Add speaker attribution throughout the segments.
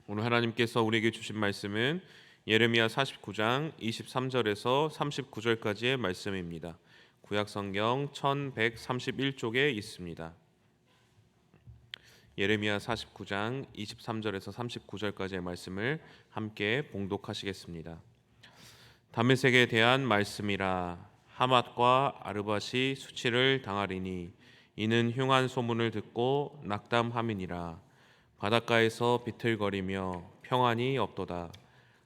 Speaker 1: 오늘 하나님께서 우리에게 주신 말씀은 예레미야 49장 23절에서 39절까지의 말씀입니다. 구약 성경 1131쪽에 있습니다. 예레미야 49장 23절에서 39절까지의 말씀을 함께 봉독하시겠습니다. 다메섹에 대한 말씀이라. 하맛과 아르밧이 수치를 당하리니 이는 흉한 소문을 듣고 낙담함이니라. 바닷가에서 비틀거리며 평안이 없도다.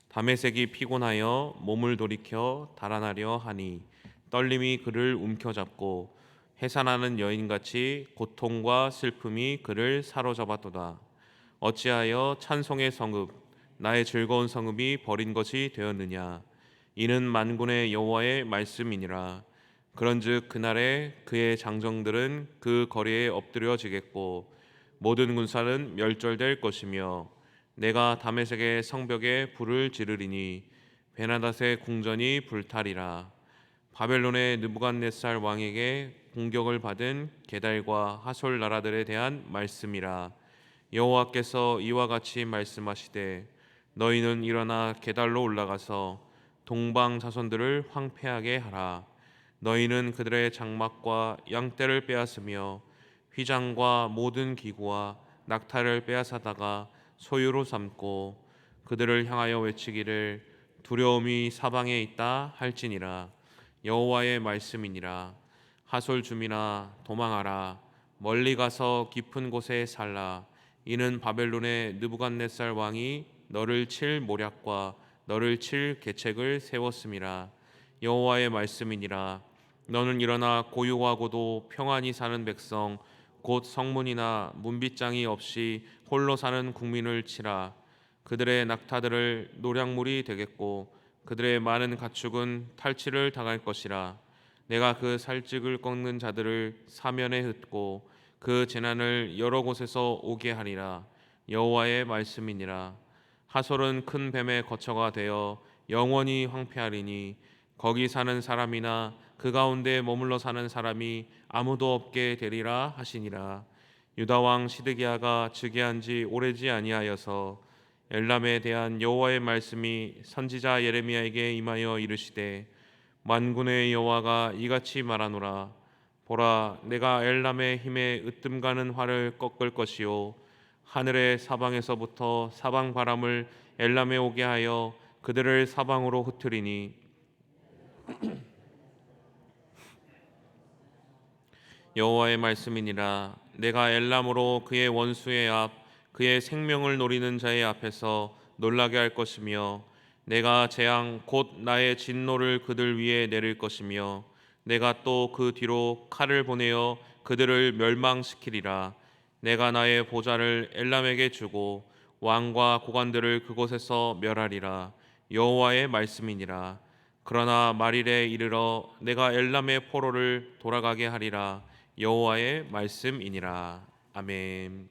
Speaker 1: 다메섹이 피곤하여 몸을 돌이켜 달아나려 하니 떨림이 그를 움켜잡고 해산하는 여인같이 고통과 슬픔이 그를 사로잡았도다. 어찌하여 찬송의 성읍 나의 즐거운 성읍이 버린 것이 되었느냐. 이는 만군의 여호와의 말씀이니라. 그런즉 그날에 그의 장정들은 그 거리에 엎드려지겠고 모든 군사는 멸절될 것이며 내가 다메섹의 성벽에 불을 지르리니 베나닷의 궁전이 불타리라. 바벨론의 느부갓네살 왕에게 공격을 받은 게달과 하솔 나라들에 대한 말씀이라. 여호와께서 이와 같이 말씀하시되 너희는 일어나 게달로 올라가서 동방 자손들을 황폐하게 하라. 너희는 그들의 장막과 양떼를 빼앗으며 휘장과 모든 기구와 낙타를 빼앗아다가 소유로 삼고 그들을 향하여 외치기를 두려움이 사방에 있다 할지니라. 여호와의 말씀이니라. 하솔 주민아 도망하라. 멀리 가서 깊은 곳에 살라. 이는 바벨론의 느부갓네살 왕이 너를 칠 모략과 너를 칠 계책을 세웠음이라. 여호와의 말씀이니라. 너는 일어나 고요하고도 평안히 사는 백성 곧 성문이나 문빗장이 없이 홀로 사는 국민을 치라. 그들의 낙타들을 노략물이 되겠고 그들의 많은 가축은 탈취를 당할 것이라. 내가 그 살직을 꺾는 자들을 사면에 흩고 그 재난을 여러 곳에서 오게 하리라. 여호와의 말씀이니라. 하솔은 큰 뱀의 거처가 되어 영원히 황폐하리니 거기 사는 사람이나 그 가운데 머물러 사는 사람이 아무도 없게 되리라 하시니라. 유다 왕 시드기야가 즉위한 지 오래지 아니하여서 엘람에 대한 여호와의 말씀이 선지자 예레미야에게 임하여 이르시되 만군의 여호와가 이같이 말하노라. 보라, 내가 엘람의 힘에 으뜸가는 활을 꺾을 것이요 하늘의 사방에서부터 사방 바람을 엘람에 오게 하여 그들을 사방으로 흩으리니 여호와의 말씀이니라. 내가 엘람으로 그의 원수의 앞 그의 생명을 노리는 자의 앞에서 놀라게 할 것이며 내가 재앙 곧 나의 진노를 그들 위에 내릴 것이며 내가 또 그 뒤로 칼을 보내어 그들을 멸망시키리라. 내가 나의 보좌를 엘람에게 주고 왕과 고관들을 그곳에서 멸하리라. 여호와의 말씀이니라. 그러나 말일에 이르러 내가 엘람의 포로를 돌아가게 하리라. 여호와의 말씀이니라. 아멘.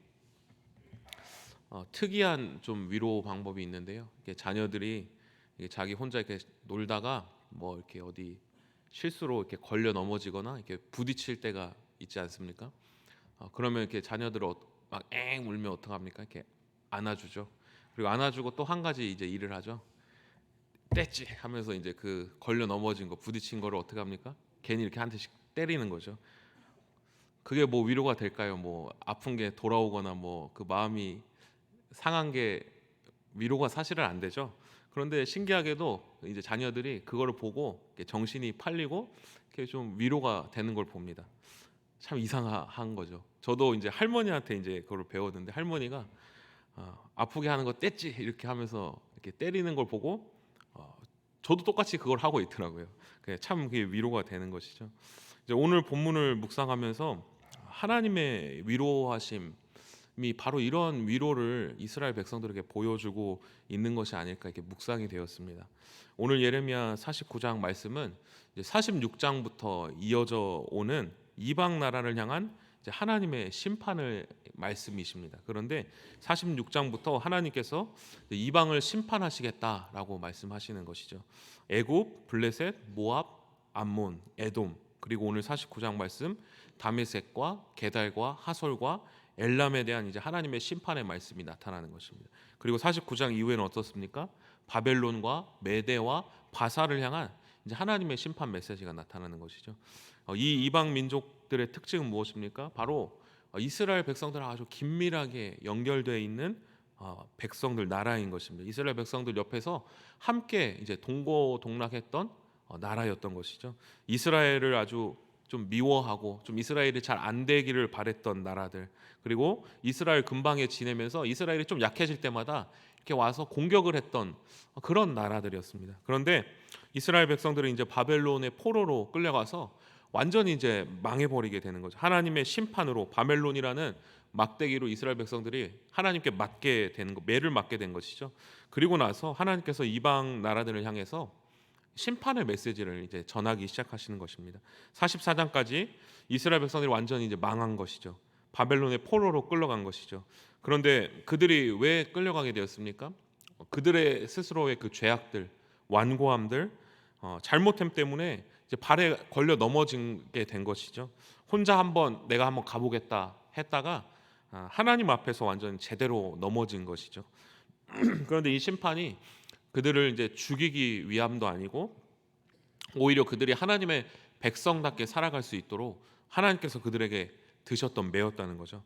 Speaker 1: 특이한 좀 위로 방법이 있는데요. 이게 자녀들이 이게 자기 혼자 이렇게 놀다가 뭐 이렇게 어디 실수로 이렇게 걸려 넘어지거나 이렇게 부딪힐 때가 있지 않습니까? 그러면 이렇게 자녀들을 막앵 울면 어떡합니까? 이렇게 안아주죠. 그리고 안아주고 또 한 가지 이제 일을 하죠. 뗐지 하면서 이제 그 걸려 넘어진 거 부딪힌 거를 어떻게 합니까? 괜히 이렇게 한 대씩 때리는 거죠. 그게 뭐 위로가 될까요? 뭐 아픈 게 돌아오거나 뭐 그 마음이 상한 게 위로가 사실은 안 되죠. 그런데 신기하게도 이제 자녀들이 그거를 보고 이렇게 정신이 팔리고 이렇게 좀 위로가 되는 걸 봅니다. 참 이상한 거죠. 저도 이제 할머니한테 이제 그걸 배웠는데 할머니가 아프게 하는 거 뗐지 이렇게 하면서 이렇게 때리는 걸 보고 저도 똑같이 그걸 하고 있더라고요. 참 그게 위로가 되는 것이죠. 이제 오늘 본문을 묵상하면서 하나님의 위로하심이 바로 이런 위로를 이스라엘 백성들에게 보여주고 있는 것이 아닐까 이렇게 묵상이 되었습니다. 오늘 예레미야 49장 말씀은 이제 46장부터 이어져 오는 이방 나라를 향한 이제 하나님의 심판을 말씀이십니다. 그런데 46장부터 하나님께서 이방을 심판하시겠다라고 말씀하시는 것이죠. 애굽, 블레셋, 모압, 암몬, 에돔, 그리고 오늘 49장 말씀 다메섹과 게달과 하솔과 엘람에 대한 이제 하나님의 심판의 말씀이 나타나는 것입니다. 그리고 49장 이후에는 어떻습니까? 바벨론과 메대와 바사를 향한 이제 하나님의 심판 메시지가 나타나는 것이죠. 이 이방 민족들의 특징은 무엇입니까? 바로 이스라엘 백성들과 아주 긴밀하게 연결되어 있는 백성들 나라인 것입니다. 이스라엘 백성들 옆에서 함께 이제 동고동락했던 나라였던 것이죠. 이스라엘을 아주 좀 미워하고 좀 이스라엘이 잘 안 되기를 바랬던 나라들, 그리고 이스라엘 근방에 지내면서 이스라엘이 좀 약해질 때마다 이렇게 와서 공격을 했던 그런 나라들이었습니다. 그런데 이스라엘 백성들은 이제 바벨론의 포로로 끌려가서 완전히 이제 망해버리게 되는 거죠. 하나님의 심판으로 바벨론이라는 막대기로 이스라엘 백성들이 하나님께 맞게 되는 거, 매를 맞게 된 것이죠. 그리고 나서 하나님께서 이방 나라들을 향해서 심판의 메시지를 이제 전하기 시작하시는 것입니다. 44장까지 이스라엘 백성들이 완전히 이제 망한 것이죠. 바벨론의 포로로 끌려간 것이죠. 그런데 그들이 왜 끌려가게 되었습니까? 그들의 스스로의 그 죄악들, 완고함들, 잘못됨 때문에 이제 발에 걸려 넘어지게 된 것이죠. 혼자 내가 한번 가보겠다 했다가 하나님 앞에서 완전 제대로 넘어진 것이죠. 그런데 이 심판이 그들을 이제 죽이기 위함도 아니고 오히려 그들이 하나님의 백성답게 살아갈 수 있도록 하나님께서 그들에게 드셨던 매였다는 거죠.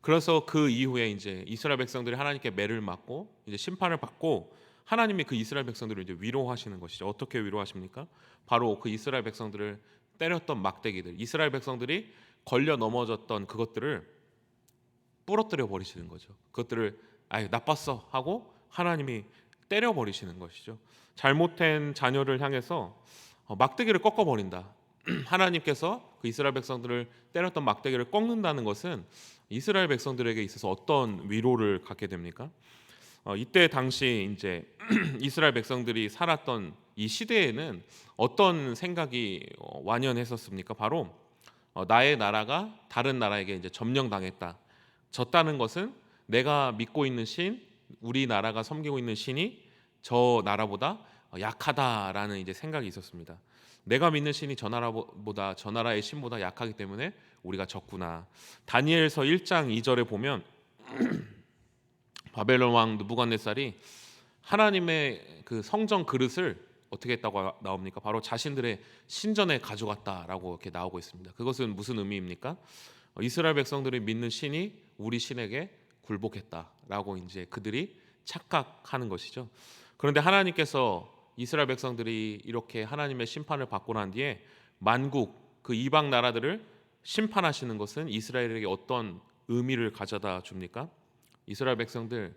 Speaker 1: 그래서 그 이후에 이제 이스라엘 백성들이 하나님께 매를 맞고 이제 심판을 받고 하나님이 그 이스라엘 백성들을 이제 위로하시는 것이죠. 어떻게 위로하십니까? 바로 그 이스라엘 백성들을 때렸던 막대기들, 이스라엘 백성들이 걸려 넘어졌던 그것들을 부러뜨려 버리시는 거죠. 그것들을 나빴어 하고 하나님이 때려 버리시는 것이죠. 잘못된 자녀를 향해서 막대기를 꺾어 버린다. 하나님께서 그 이스라엘 백성들을 때렸던 막대기를 꺾는다는 것은 이스라엘 백성들에게 있어서 어떤 위로를 갖게 됩니까? 이때 당시 이제 이스라엘 백성들이 살았던 이 시대에는 어떤 생각이 완연했었습니까? 바로 나의 나라가 다른 나라에게 이제 점령당했다. 졌다는 것은 내가 믿고 있는 신, 우리 나라가 섬기고 있는 신이 저 나라보다 약하다라는 이제 생각이 있었습니다. 내가 믿는 신이 저 나라보다 저 나라의 신보다 약하기 때문에 우리가 졌구나. 다니엘서 1장 2절에 보면 바벨론 왕 느부갓네살이 하나님의 그 성전 그릇을 어떻게 했다고 나옵니까? 바로 자신들의 신전에 가져갔다라고 이렇게 나오고 있습니다. 그것은 무슨 의미입니까? 이스라엘 백성들이 믿는 신이 우리 신에게 굴복했다라고 이제 그들이 착각하는 것이죠. 그런데 하나님께서 이스라엘 백성들이 이렇게 하나님의 심판을 받고 난 뒤에 만국 그 이방 나라들을 심판하시는 것은 이스라엘에게 어떤 의미를 가져다 줍니까? 이스라엘 백성들,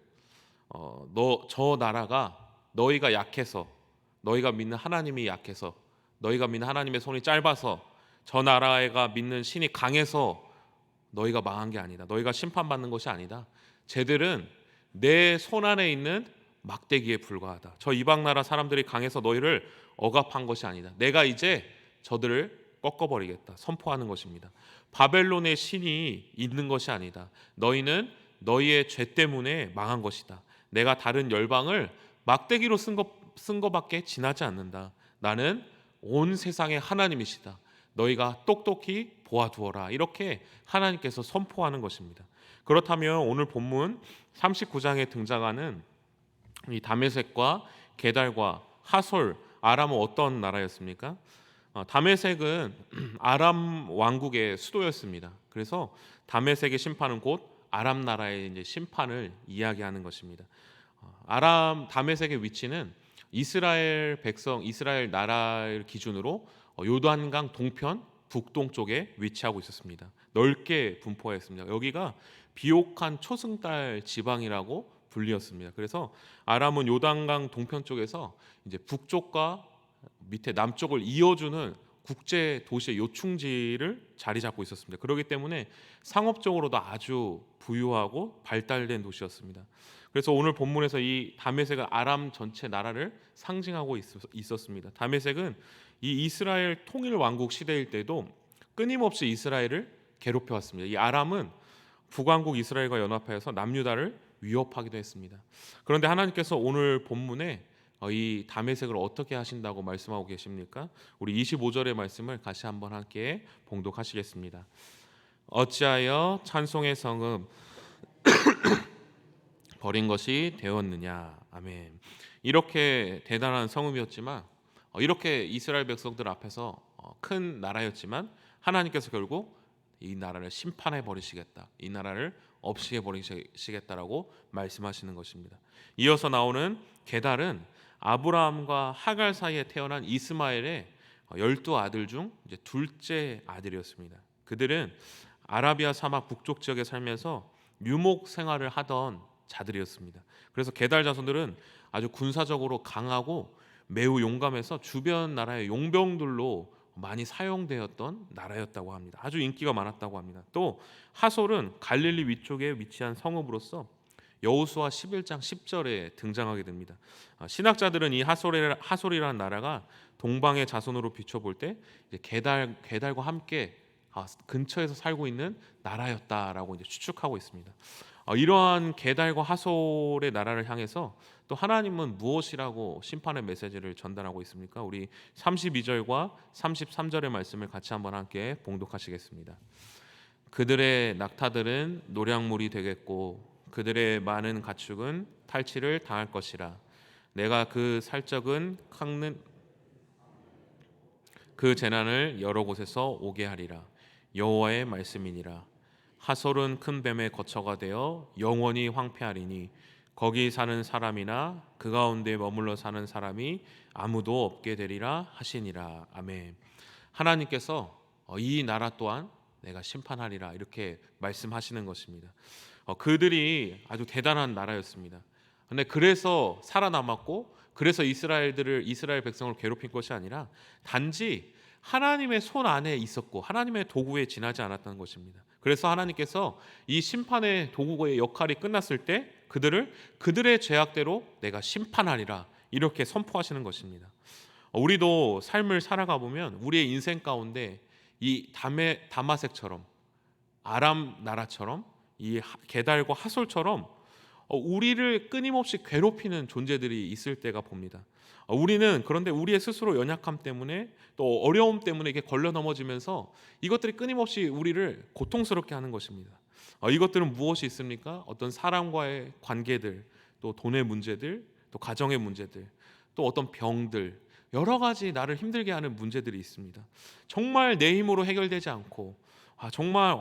Speaker 1: 저 나라가 너희가 약해서, 너희가 믿는 하나님이 약해서, 너희가 믿는 하나님의 손이 짧아서, 저 나라가 믿는 신이 강해서 너희가 망한 게 아니다. 너희가 심판받는 것이 아니다. 쟤들은 내 손 안에 있는 막대기에 불과하다. 저 이방 나라 사람들이 강해서 너희를 억압한 것이 아니다. 내가 이제 저들을 꺾어버리겠다. 선포하는 것입니다. 바벨론의 신이 있는 것이 아니다. 너희는 너희의 죄 때문에 망한 것이다. 내가 다른 열방을 막대기로 쓴 것밖에 지나지 않는다. 나는 온 세상의 하나님이시다. 너희가 똑똑히 보아두어라. 이렇게 하나님께서 선포하는 것입니다. 그렇다면 오늘 본문 39장에 등장하는 이 다메섹과 게달과 하솔, 아람은 어떤 나라였습니까? 다메섹은 아람 왕국의 수도였습니다. 그래서 다메섹의 심판은 곧 아람 나라의 이제 심판을 이야기하는 것입니다. 다메섹의 위치는 이스라엘 백성, 이스라엘 나라를 기준으로 요단강 동편 북동쪽에 위치하고 있었습니다. 넓게 분포했습니다. 여기가 비옥한 초승달 지방이라고 불리었습니다. 그래서 아람은 요단강 동편 쪽에서 이제 북쪽과 밑에 남쪽을 이어주는 국제 도시의 요충지를 자리 잡고 있었습니다. 그렇기 때문에 상업적으로도 아주 부유하고 발달된 도시였습니다. 그래서 오늘 본문에서 이 다메섹은 아람 전체 나라를 상징하고 있었습니다. 다메섹은 이 이스라엘 통일 왕국 시대일 때도 끊임없이 이스라엘을 괴롭혀 왔습니다. 이 아람은 북왕국 이스라엘과 연합하여서 남유다를 위협하기도 했습니다. 그런데 하나님께서 오늘 본문에 이 다메섹을 어떻게 하신다고 말씀하고 계십니까? 우리 25절의 말씀을 같이 한번 함께 봉독하시겠습니다. 어찌하여 찬송의 성읍 버린 것이 되었느냐. 아멘. 이렇게 대단한 성읍이었지만, 이렇게 이스라엘 백성들 앞에서 큰 나라였지만 하나님께서 결국 이 나라를 심판해 버리시겠다, 이 나라를 없이 해 버리시겠다라고 말씀하시는 것입니다. 이어서 나오는 게달은 아브라함과 하갈 사이에 태어난 이스마엘의 12아들 중 이제 둘째 아들이었습니다. 그들은 아라비아 사막 북쪽 지역에 살면서 유목 생활을 하던 자들이었습니다. 그래서 게달 자손들은 아주 군사적으로 강하고 매우 용감해서 주변 나라의 용병들로 많이 사용되었던 나라였다고 합니다. 아주 인기가 많았다고 합니다. 또 하솔은 갈릴리 위쪽에 위치한 성읍으로서 여호수아 11장 10절에 등장하게 됩니다. 신학자들은 이 하솔이라는 나라가 동방의 자손으로 비춰볼 때 이제 게달과 함께 근처에서 살고 있는 나라였다라고 이제 추측하고 있습니다. 이러한 게달과 하솔의 나라를 향해서 또 하나님은 무엇이라고 심판의 메시지를 전달하고 있습니까? 우리 32절과 33절의 말씀을 같이 한번 함께 봉독하시겠습니다. 그들의 낙타들은 노략물이 되겠고 그들의 많은 가축은 탈취를 당할 것이라. 내가 그 살적은 깎는 그 재난을 여러 곳에서 오게 하리라. 여호와의 말씀이니라. 하솔은 큰 뱀의 거처가 되어 영원히 황폐하리니 거기 사는 사람이나 그 가운데 머물러 사는 사람이 아무도 없게 되리라 하시니라. 아멘. 하나님께서 이 나라 또한 내가 심판하리라 이렇게 말씀하시는 것입니다. 그들이 아주 대단한 나라였습니다. 근데 그래서 살아남았고 그래서 이스라엘 백성을 괴롭힌 것이 아니라 단지 하나님의 손 안에 있었고 하나님의 도구에 지나지 않았다는 것입니다. 그래서 하나님께서 이 심판의 도구의 역할이 끝났을 때 그들의 죄악대로 내가 심판하리라 이렇게 선포하시는 것입니다. 우리도 삶을 살아가 보면 우리의 인생 가운데 이 다마색처럼 아람 나라처럼 이 게달과 하솔처럼 우리를 끊임없이 괴롭히는 존재들이 있을 때가 봅니다. 우리는 그런데 우리의 스스로 연약함 때문에 또 어려움 때문에 이게 걸려 넘어지면서 이것들이 끊임없이 우리를 고통스럽게 하는 것입니다. 이것들은 무엇이 있습니까? 어떤 사람과의 관계들, 또 돈의 문제들, 또 가정의 문제들, 또 어떤 병들, 여러 가지 나를 힘들게 하는 문제들이 있습니다. 정말 내 힘으로 해결되지 않고 정말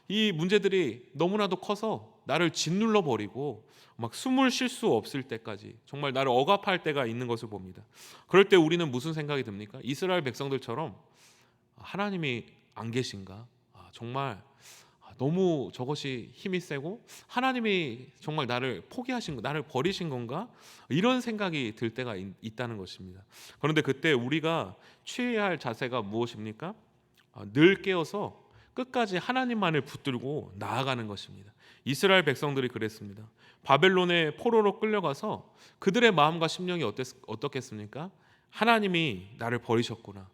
Speaker 1: 이 문제들이 너무나도 커서 나를 짓눌러 버리고 막 숨을 쉴 수 없을 때까지 정말 나를 억압할 때가 있는 것을 봅니다. 그럴 때 우리는 무슨 생각이 듭니까? 이스라엘 백성들처럼 하나님이 안 계신가? 정말 너무 저것이 힘이 세고 하나님이 정말 나를 포기하신 거, 나를 버리신 건가? 이런 생각이 들 때가 있다는 것입니다. 그런데 그때 우리가 취해야 할 자세가 무엇입니까? 늘 깨어서 끝까지 하나님만을 붙들고 나아가는 것입니다. 이스라엘 백성들이 그랬습니다. 바벨론의 포로로 끌려가서 그들의 마음과 심령이 어떻겠습니까? 하나님이 나를 버리셨구나.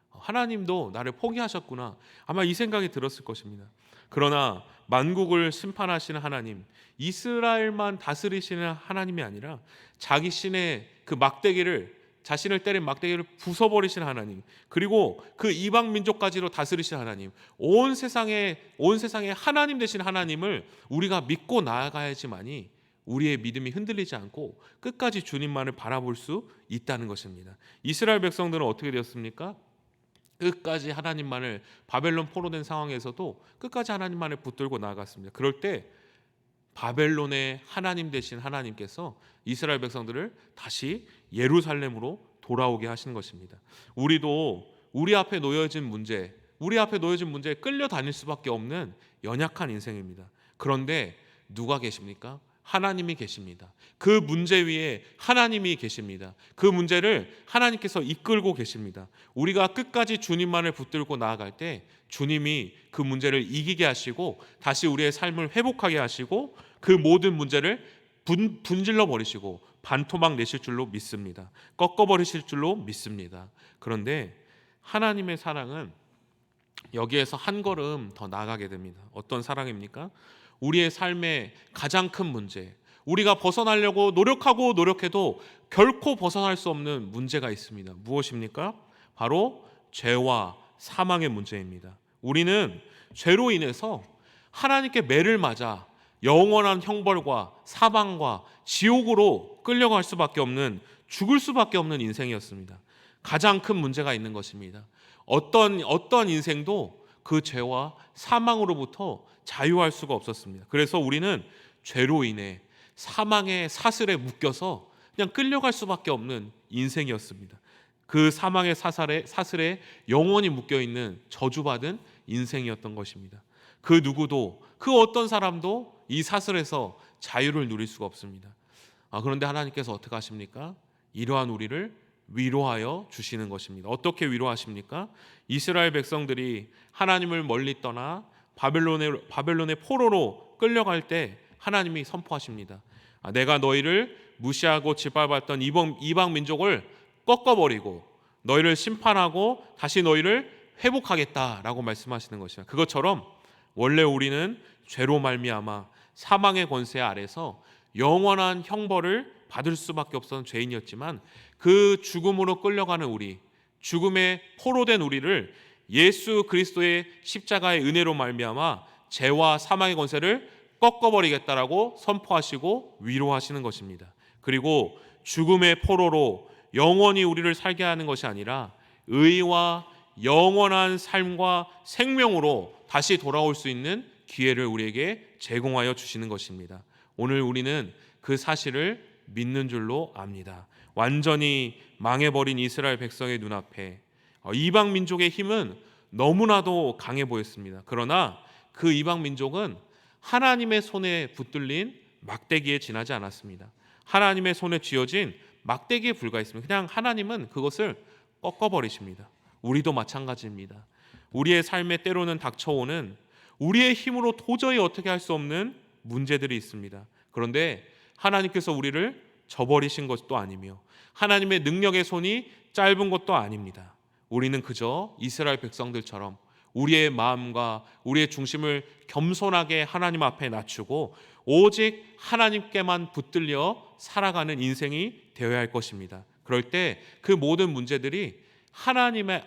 Speaker 1: 하나님도 나를 포기하셨구나. 아마 이 생각이 들었을 것입니다. 그러나 만국을 심판하시는 하나님, 이스라엘만 다스리시는 하나님이 아니라 자기 신의 그 자신을 때린 막대기를 부숴버리신 하나님, 그리고 그 이방 민족까지로 다스리신 하나님, 온 세상에 하나님 되신 하나님을 우리가 믿고 나아가야지만이 우리의 믿음이 흔들리지 않고 끝까지 주님만을 바라볼 수 있다는 것입니다. 이스라엘 백성들은 어떻게 되었습니까? 끝까지 하나님만을, 바벨론 포로된 상황에서도 끝까지 하나님만을 붙들고 나아갔습니다. 그럴 때 바벨론의 하나님 되신 하나님께서 이스라엘 백성들을 다시 예루살렘으로 돌아오게 하시는 것입니다. 우리도 우리 앞에 놓여진 문제에 끌려다닐 수밖에 없는 연약한 인생입니다. 그런데 누가 계십니까? 하나님이 계십니다. 그 문제 위에 하나님이 계십니다. 그 문제를 하나님께서 이끌고 계십니다. 우리가 끝까지 주님만을 붙들고 나아갈 때 주님이 그 문제를 이기게 하시고 다시 우리의 삶을 회복하게 하시고 그 모든 문제를 분질러 버리시고 반토막 내실 줄로 믿습니다. 꺾어 버리실 줄로 믿습니다. 그런데 하나님의 사랑은 여기에서 한 걸음 더 나아가게 됩니다. 어떤 사랑입니까? 우리의 삶의 가장 큰 문제, 우리가 벗어나려고 노력해도 결코 벗어날 수 없는 문제가 있습니다. 무엇입니까? 바로 죄와 사망의 문제입니다. 우리는 죄로 인해서 하나님께 매를 맞아 영원한 형벌과 사망과 지옥으로 끌려갈 수밖에 없는, 죽을 수밖에 없는 인생이었습니다. 가장 큰 문제가 있는 것입니다. 어떤 인생도 그 죄와 사망으로부터 자유할 수가 없었습니다. 그래서 우리는 죄로 인해 사망의 사슬에 묶여서 그냥 끌려갈 수밖에 없는 인생이었습니다. 그 사망의 사슬에 영원히 묶여있는 저주받은 인생이었던 것입니다. 그 누구도, 그 어떤 사람도 이 사슬에서 자유를 누릴 수가 없습니다. 그런데 하나님께서 어떻게 하십니까? 이러한 우리를 위로하여 주시는 것입니다. 어떻게 위로하십니까? 이스라엘 백성들이 하나님을 멀리 떠나 바벨론의 포로로 끌려갈 때 하나님이 선포하십니다. 내가 너희를 무시하고 짓밟았던 이방 민족을 꺾어버리고 너희를 심판하고 다시 너희를 회복하겠다라고 말씀하시는 것이야. 그것처럼 원래 우리는 죄로 말미암아 사망의 권세 아래서 영원한 형벌을 받을 수밖에 없었던 죄인이었지만, 그 죽음으로 끌려가는 우리, 죽음의 포로된 우리를 예수 그리스도의 십자가의 은혜로 말미암아 죄와 사망의 권세를 꺾어버리겠다라고 선포하시고 위로하시는 것입니다. 그리고 죽음의 포로로 영원히 우리를 살게 하는 것이 아니라 의와 영원한 삶과 생명으로 다시 돌아올 수 있는 기회를 우리에게 제공하여 주시는 것입니다. 오늘 우리는 그 사실을 믿는 줄로 압니다. 완전히 망해버린 이스라엘 백성의 눈앞에 이방 민족의 힘은 너무나도 강해 보였습니다. 그러나 그 이방 민족은 하나님의 손에 붙들린 막대기에 지나지 않았습니다. 하나님의 손에 쥐어진 막대기에 불과했습니다. 그냥 하나님은 그것을 꺾어버리십니다. 우리도 마찬가지입니다. 우리의 삶에 때로는 닥쳐오는 우리의 힘으로 도저히 어떻게 할 수 없는 문제들이 있습니다. 그런데 하나님께서 우리를 저버리신 것도 아니며 하나님의 능력의 손이 짧은 것도 아닙니다. 우리는 그저 이스라엘 백성들처럼 우리의 마음과 우리의 중심을 겸손하게 하나님 앞에 낮추고 오직 하나님께만 붙들려 살아가는 인생이 되어야 할 것입니다. 그럴 때 그 모든 문제들이 하나님의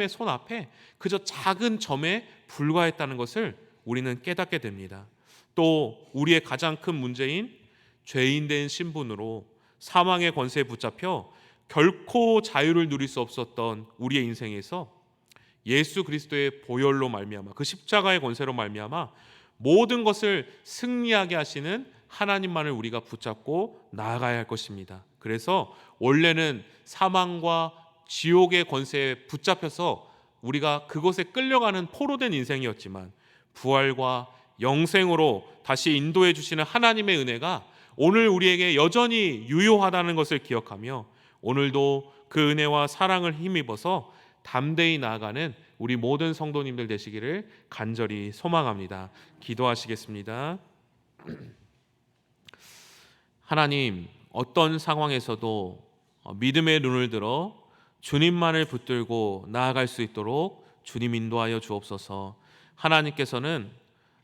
Speaker 1: 손 앞에 그저 작은 점에 불과했다는 것을 우리는 깨닫게 됩니다. 또 우리의 가장 큰 문제인 죄인된 신분으로 사망의 권세에 붙잡혀 결코 자유를 누릴 수 없었던 우리의 인생에서 예수 그리스도의 보혈로 말미암아, 그 십자가의 권세로 말미암아 모든 것을 승리하게 하시는 하나님만을 우리가 붙잡고 나아가야 할 것입니다. 그래서 원래는 사망과 지옥의 권세에 붙잡혀서 우리가 그것에 끌려가는 포로된 인생이었지만 부활과 영생으로 다시 인도해 주시는 하나님의 은혜가 오늘 우리에게 여전히 유효하다는 것을 기억하며 오늘도 그 은혜와 사랑을 힘입어서 담대히 나아가는 우리 모든 성도님들 되시기를 간절히 소망합니다. 기도하시겠습니다. 하나님, 어떤 상황에서도 믿음의 눈을 들어 주님만을 붙들고 나아갈 수 있도록 주님 인도하여 주옵소서. 하나님께서는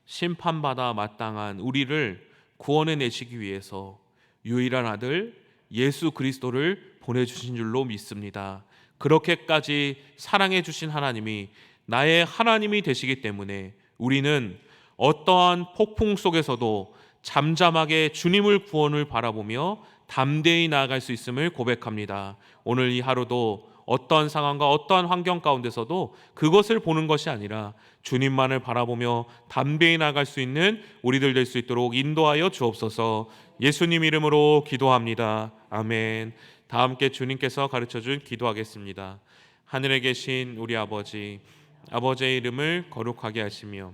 Speaker 1: 심판받아 마땅한 우리를 구원해 내시기 위해서 유일한 아들 예수 그리스도를 보내주신 줄로 믿습니다. 그렇게까지 사랑해 주신 하나님이 나의 하나님이 되시기 때문에 우리는 어떠한 폭풍 속에서도 잠잠하게 주님을 구원을 바라보며 담대히 나아갈 수 있음을 고백합니다. 오늘 이 하루도 어떠한 상황과 어떠한 환경 가운데서도 그것을 보는 것이 아니라 주님만을 바라보며 담대히 나아갈 수 있는 우리들 될 수 있도록 인도하여 주옵소서. 예수님 이름으로 기도합니다. 아멘. 다 함께 주님께서 가르쳐준 기도하겠습니다. 하늘에 계신 우리 아버지, 아버지의 이름을 거룩하게 하시며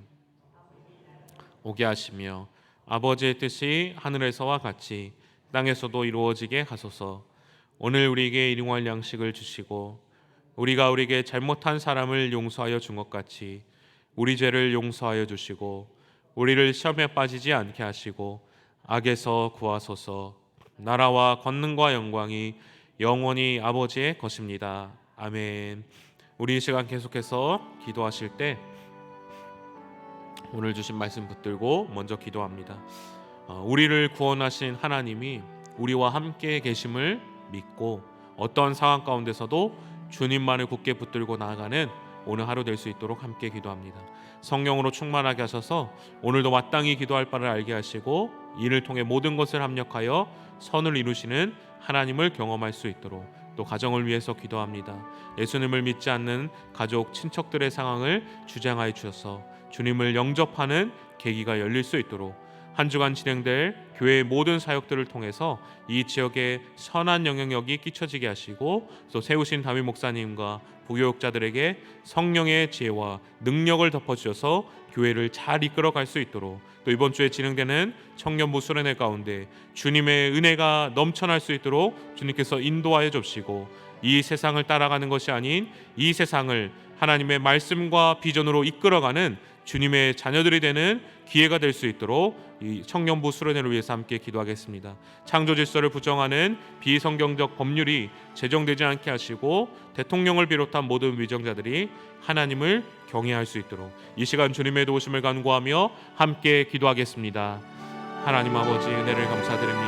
Speaker 1: 오게 하시며 아버지의 뜻이 하늘에서와 같이 땅에서도 이루어지게 하소서. 오늘 우리에게 일용할 양식을 주시고 우리가 우리에게 잘못한 사람을 용서하여 준 것 같이 우리 죄를 용서하여 주시고 우리를 시험에 빠지지 않게 하시고 악에서 구하소서. 나라와 권능과 영광이 영원히 아버지의 것입니다. 아멘. 우리 이 시간 계속해서 기도하실 때 오늘 주신 말씀 붙들고 먼저 기도합니다. 우리를 구원하신 하나님이 우리와 함께 계심을 믿고 어떤 상황 가운데서도 주님만을 굳게 붙들고 나아가는 오늘 하루 될 수 있도록 함께 기도합니다. 성령으로 충만하게 하셔서 오늘도 마땅히 기도할 바를 알게 하시고 이를 통해 모든 것을 합력하여 선을 이루시는 하나님을 경험할 수 있도록 또 가정을 위해서 기도합니다. 예수님을 믿지 않는 가족, 친척들의 상황을 주장하여 주셔서 주님을 영접하는 계기가 열릴 수 있도록 한 주간 진행될 교회의 모든 사역들을 통해서 이 지역에 선한 영향력이 끼쳐지게 하시고 또 세우신 담임 목사님과 부교육자들에게 성령의 지혜와 능력을 덮어주셔서 교회를 잘 이끌어갈 수 있도록 또 이번 주에 진행되는 청년부 수련회 가운데 주님의 은혜가 넘쳐날 수 있도록 주님께서 인도하여 주시고 이 세상을 따라가는 것이 아닌 이 세상을 하나님의 말씀과 비전으로 이끌어가는 주님의 자녀들이 되는 기회가 될 수 있도록 이 청년부 수련회를 위해서 함께 기도하겠습니다. 창조 질서를 부정하는 비성경적 법률이 제정되지 않게 하시고 대통령을 비롯한 모든 위정자들이 하나님을 경외할 수 있도록 이 시간 주님의 도우심을 간구하며 함께 기도하겠습니다. 하나님 아버지 은혜를 감사드립니다.